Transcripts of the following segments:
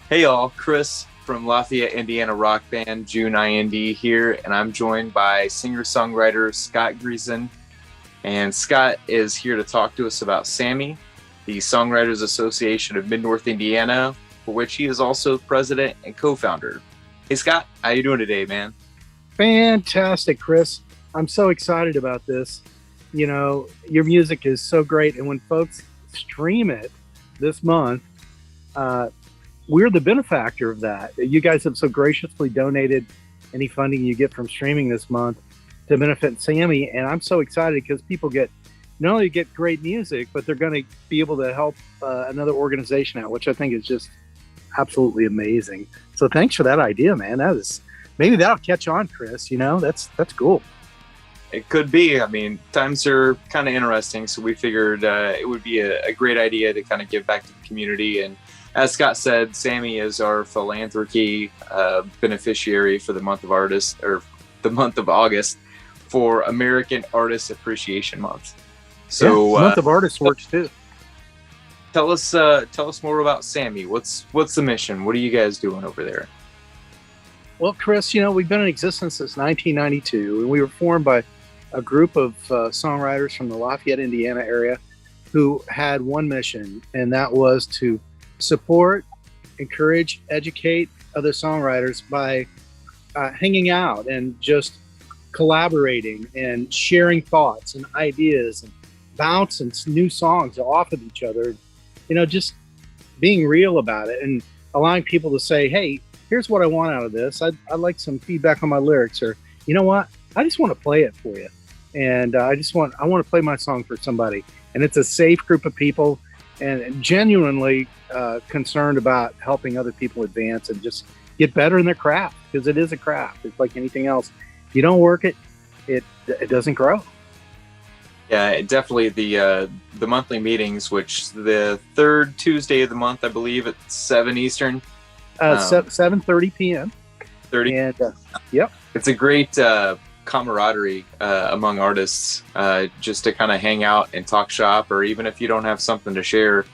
Hey y'all, Chris from Lafayette, Indiana rock band June IND here, and I'm joined by singer-songwriter Scott Greeson. And Scott is here to talk to us about SAMI, the Songwriters Association of Mid-North Indiana, for which he is also president and co-founder. Hey Scott, how you doing today, man? Fantastic, Chris. I'm so excited about this. You know, your music is so great, and when folks stream it this month, we're the benefactor of that. You guys have so graciously donated any funding you get from streaming this month to benefit SAMI, and I'm so excited because people get not only get great music, but they're going to be able to help another organization out, which I think is just absolutely amazing. So thanks for that idea, man. Maybe that'll catch on, Chris. You know, that's cool. It could be. I mean, times are kind of interesting, so we figured it would be a great idea to kind of give back to the community. And as Scott said, SAMI is our philanthrocky beneficiary for the month of artists, or the month of August, for American Artist Appreciation Month. So yeah, month of artists works too. Tell us more about SAMI. What's the mission? What are you guys doing over there? Well, Chris, you know, we've been in existence since 1992, and we were formed by a group of songwriters from the Lafayette, Indiana area who had one mission, and that was to support, encourage, educate other songwriters by hanging out and just collaborating and sharing thoughts and ideas and bouncing new songs off of each other. You know, just being real about it and allowing people to say, hey, here's what I want out of this. I'd like some feedback on my lyrics, or you know what? I just want to play it for you. And I want to play my song for somebody. And it's a safe group of people and genuinely concerned about helping other people advance and just get better in their craft, because it is a craft. It's like anything else. If you don't work it, it doesn't grow. Yeah, definitely the monthly meetings, which the third Tuesday of the month, I believe, at 7 Eastern. 7:30 p.m. 30. And yep, it's a great camaraderie among artists, just to kind of hang out and talk shop, or even if you don't have something to share,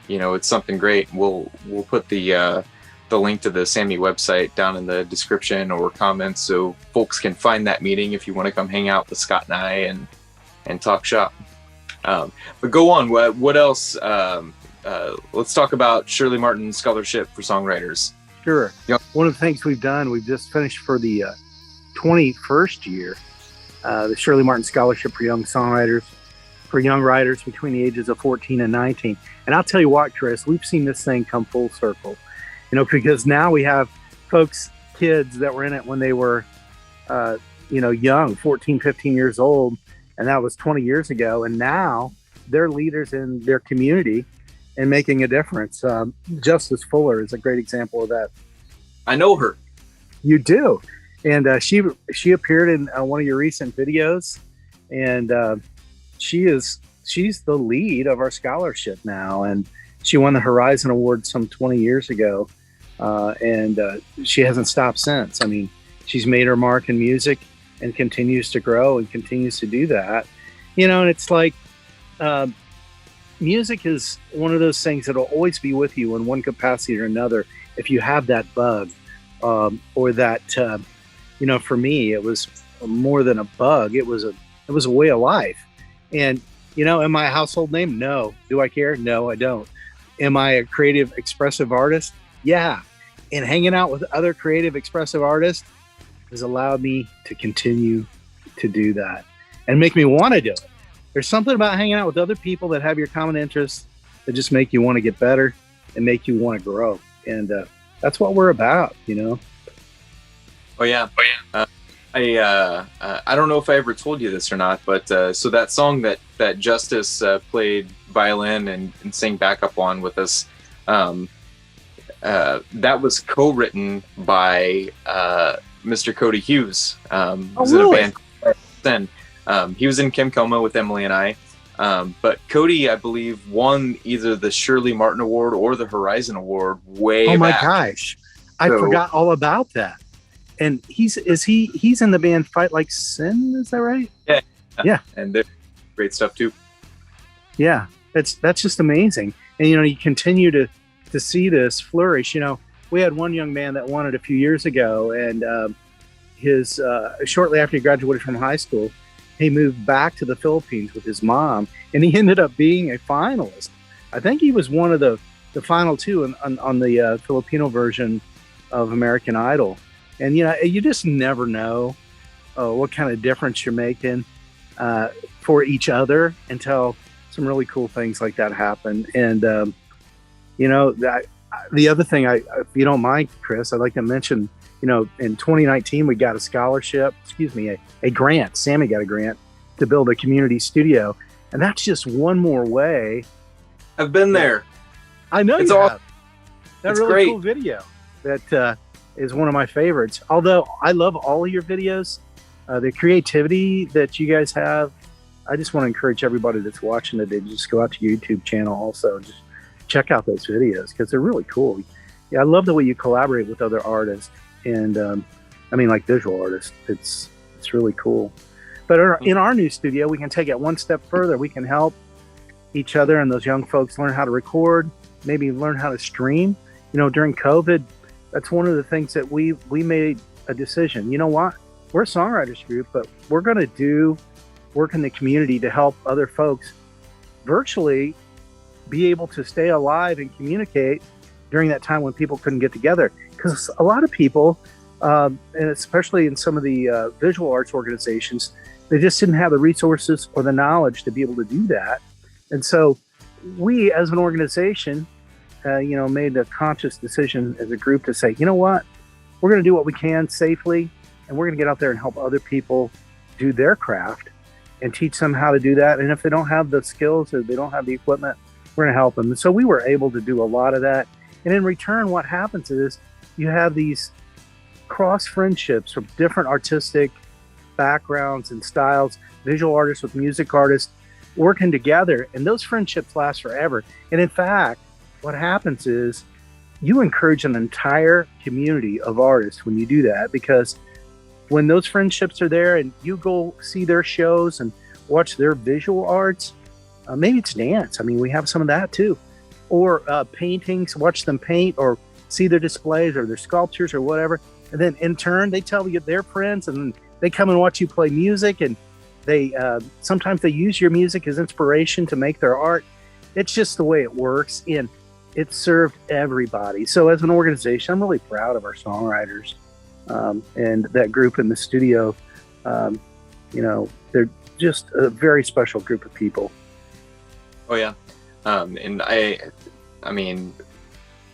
you know, it's something great. We'll put the link to the SAMI website down in the description or comments, so folks can find that meeting if you want to come hang out with Scott and I and talk shop. But go on. What else? Let's talk about Shirley Martin Scholarship for Songwriters. Sure. Yep. One of the things we've done, we've just finished for the 21st year, the Shirley Martin Scholarship for Young Songwriters, for young writers between the ages of 14 and 19. And I'll tell you what, Chris, we've seen this thing come full circle, you know, because now we have kids that were in it when they were, young, 14, 15 years old. And that was 20 years ago. And now they're leaders in their community and making a difference. Justice Fuller is a great example of that. I know her. You do. And she appeared in one of your recent videos, and she's the lead of our scholarship now. And she won the Horizon Award some 20 years ago, and she hasn't stopped since. I mean, she's made her mark in music and continues to grow and continues to do that. You know, and it's like music is one of those things that will always be with you in one capacity or another if you have that bug, or that. For me, it was more than a bug. It was a way of life. And, you know, am I a household name? No. Do I care? No, I don't. Am I a creative, expressive artist? Yeah. And hanging out with other creative, expressive artists has allowed me to continue to do that and make me want to do it. There's something about hanging out with other people that have your common interests that just make you want to get better and make you want to grow. And that's what we're about, you know? Oh yeah. I don't know if I ever told you this or not, but so that song that Justice played violin and sang backup on with us, that was co-written by Mr. Cody Hughes. Was in a band called Then. He was in Kim Coma with Emily and I. But Cody, I believe, won either the Shirley Martin Award or the Horizon Award way back. Oh my gosh. I forgot all about that. And he's in the band Fight Like Sin, is that right? Yeah. And they're great stuff too. Yeah. That's just amazing. And you know, you continue to see this flourish. You know, we had one young man that won it a few years ago, and his shortly after he graduated from high school, he moved back to the Philippines with his mom, and he ended up being a finalist. I think he was one of the final two on the Filipino version of American Idol. And you just never know what kind of difference you're making for each other until some really cool things like that happen. And the other thing, if you don't mind, Chris, I'd like to mention, in 2019 we got a scholarship, a grant. SAMI got a grant to build a community studio, and that's just one more way. I've been there. I know it's you all. have. That it's really great. Cool video that is one of my favorites. Although I love all of your videos, the creativity that you guys have. I just want to encourage everybody that's watching today to just go out to your YouTube channel also. Just check out those videos because they're really cool. Yeah, I love the way you collaborate with other artists, and like visual artists. It's really cool. But in our new studio, we can take it one step further. We can help each other and those young folks learn how to record, maybe learn how to stream. During COVID, that's one of the things that we made a decision. You know what? We're a songwriters group, but we're going to do work in the community to help other folks virtually be able to stay alive and communicate during that time when people couldn't get together. Because a lot of people, and especially in some of the visual arts organizations, they just didn't have the resources or the knowledge to be able to do that. And so we, as an organization, made a conscious decision as a group to say, you know what, we're going to do what we can safely, and we're going to get out there and help other people do their craft and teach them how to do that. And if they don't have the skills or they don't have the equipment, we're going to help them. And so we were able to do a lot of that. And in return, what happens is you have these cross friendships from different artistic backgrounds and styles, visual artists with music artists working together, and those friendships last forever. And in fact, what happens is you encourage an entire community of artists when you do that, because when those friendships are there and you go see their shows and watch their visual arts, maybe it's dance. We have some of that too. Or paintings, watch them paint or see their displays or their sculptures or whatever. And then in turn, they tell you their friends, and then they come and watch you play music, and they sometimes they use your music as inspiration to make their art. It's just the way it works, and it served everybody. So as an organization, I'm really proud of our songwriters and that group in the studio. They're just a very special group of people. Oh yeah. And I mean,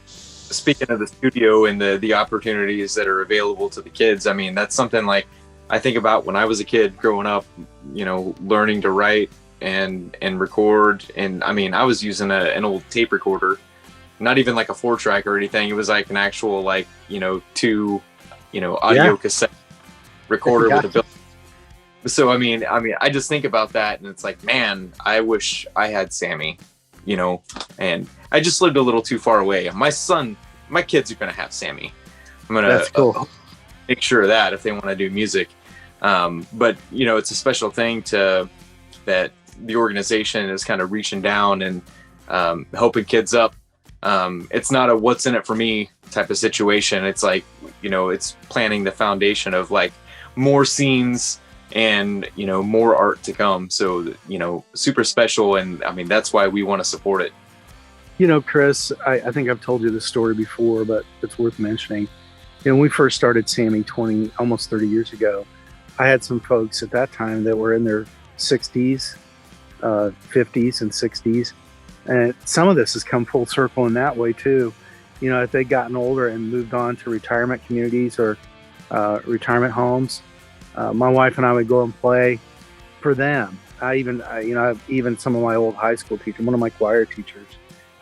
speaking of the studio and the opportunities that are available to the kids, that's something like I think about when I was a kid growing up, learning to write and record. And I was using an old tape recorder, not even like a 4-track or anything. It was like an actual audio cassette recorder with a bill. So I just think about that, and it's like, man, I wish I had SAMI, and I just lived a little too far away. My kids are gonna have SAMI. I'm gonna That's cool. Make sure of that if they want to do music. But it's a special thing that the organization is kind of reaching down and helping kids up. It's not a what's in it for me type of situation. It's like, it's planting the foundation of like more scenes and, more art to come. So, super special. And that's why we want to support it. Chris, I think I've told you this story before, but it's worth mentioning. When we first started SAMI almost 30 years ago, I had some folks at that time that were in their 60s, 50s and 60s. And some of this has come full circle in that way too. If they'd gotten older and moved on to retirement communities or retirement homes, my wife and I would go and play for them. Even some of my old high school teachers, one of my choir teachers,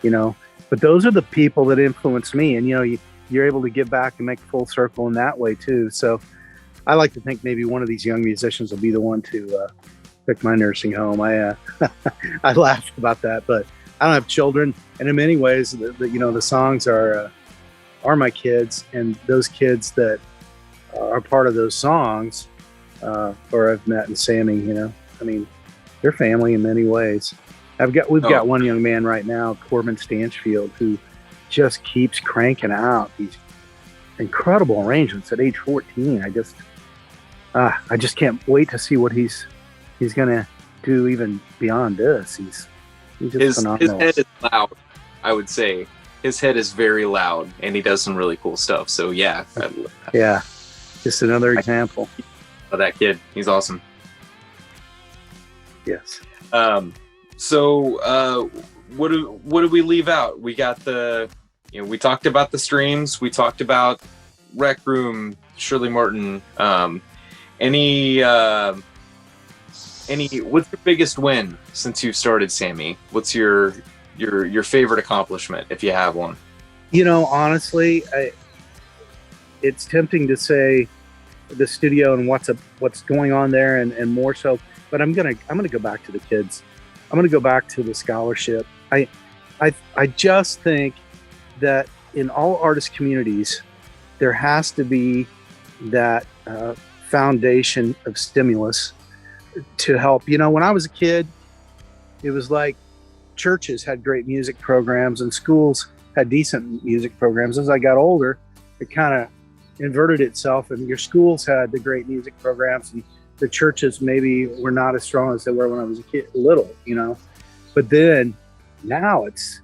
but those are the people that influenced me. And, you're able to give back and make full circle in that way too. So I like to think maybe one of these young musicians will be the one to pick my nursing home. I laugh about that, but I don't have children. And in many ways, the songs are my kids, and those kids that are part of those songs, or I've met in SAMI, they're family in many ways. We've got one young man right now, Corbin Stanchfield, who just keeps cranking out these incredible arrangements at age 14. I just can't wait to see what he's gonna do even beyond this. He's just phenomenal. His head is loud, I would say. His head is very loud, and he does some really cool stuff. So yeah, yeah, just another example of that kid. He's awesome. Yes. So what do we leave out? We got we talked about the streams. We talked about Rec Room, Shirley Martin. What's your biggest win since you've started SAMI? What's your favorite accomplishment, if you have one? Honestly, it's tempting to say the studio and what's going on there, and more so. But I'm gonna go back to the kids. I'm gonna go back to the scholarship. I just think that in all artist communities, there has to be that foundation of stimulus to help. When I was a kid, it was like churches had great music programs and schools had decent music programs. As I got older, it kind of inverted itself, and your schools had the great music programs, and the churches maybe were not as strong as they were when I was a kid, little. But then now it's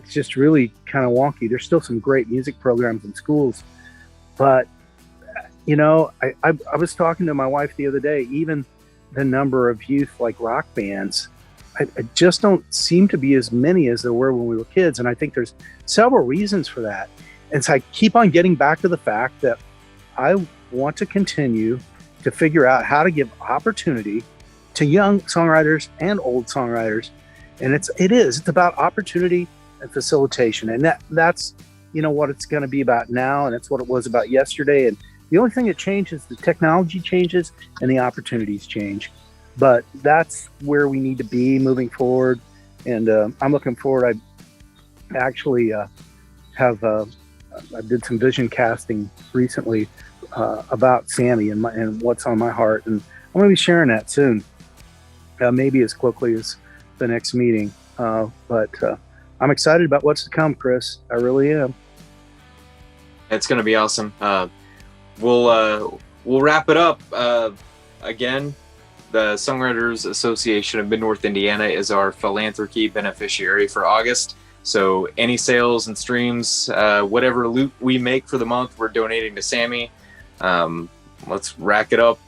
just really kind of wonky. There's still some great music programs in schools, but I was talking to my wife the other day. Even the number of youth like rock bands, I just don't seem to be as many as there were when we were kids, and I think there's several reasons for that. And so I keep on getting back to the fact that I want to continue to figure out how to give opportunity to young songwriters and old songwriters. And it's about opportunity and facilitation. And that's what it's going to be about now. And it's what it was about yesterday. And the only thing that changes, the technology changes and the opportunities change. But that's where we need to be moving forward. And I'm looking forward. I actually I did some vision casting recently about SAMI and what's on my heart, and I'm going to be sharing that soon, maybe as quickly as the next meeting. But I'm excited about what's to come, Chris. I really am. It's going to be awesome. We'll wrap it up. Again, the Songwriters Association of Mid-North Indiana is our philanthrocky beneficiary for August. So any sales and streams, whatever loot we make for the month, we're donating to SAMI. Let's rack it up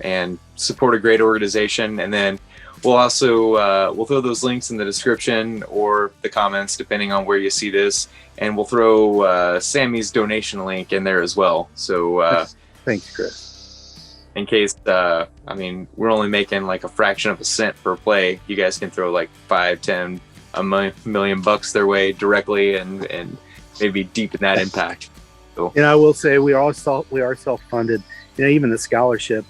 and support a great organization. And then we'll also we'll throw those links in the description or the comments, depending on where you see this. And we'll throw SAMI's donation link in there as well. So thanks, Chris. In case, we're only making like a fraction of a cent per play. You guys can throw like 5, 10, $1 million their way directly and maybe deepen that impact. So. I will say we are self-funded. Even the scholarship,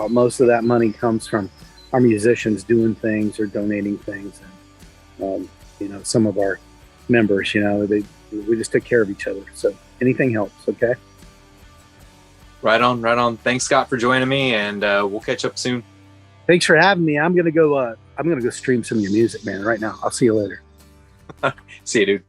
most of that money comes from our musicians doing things or donating things. And, some of our members, we just take care of each other. So anything helps. Okay. Right on. Thanks, Scott, for joining me, and we'll catch up soon. Thanks for having me. I'm gonna go stream some of your music, man, right now. I'll see you later. See you, dude.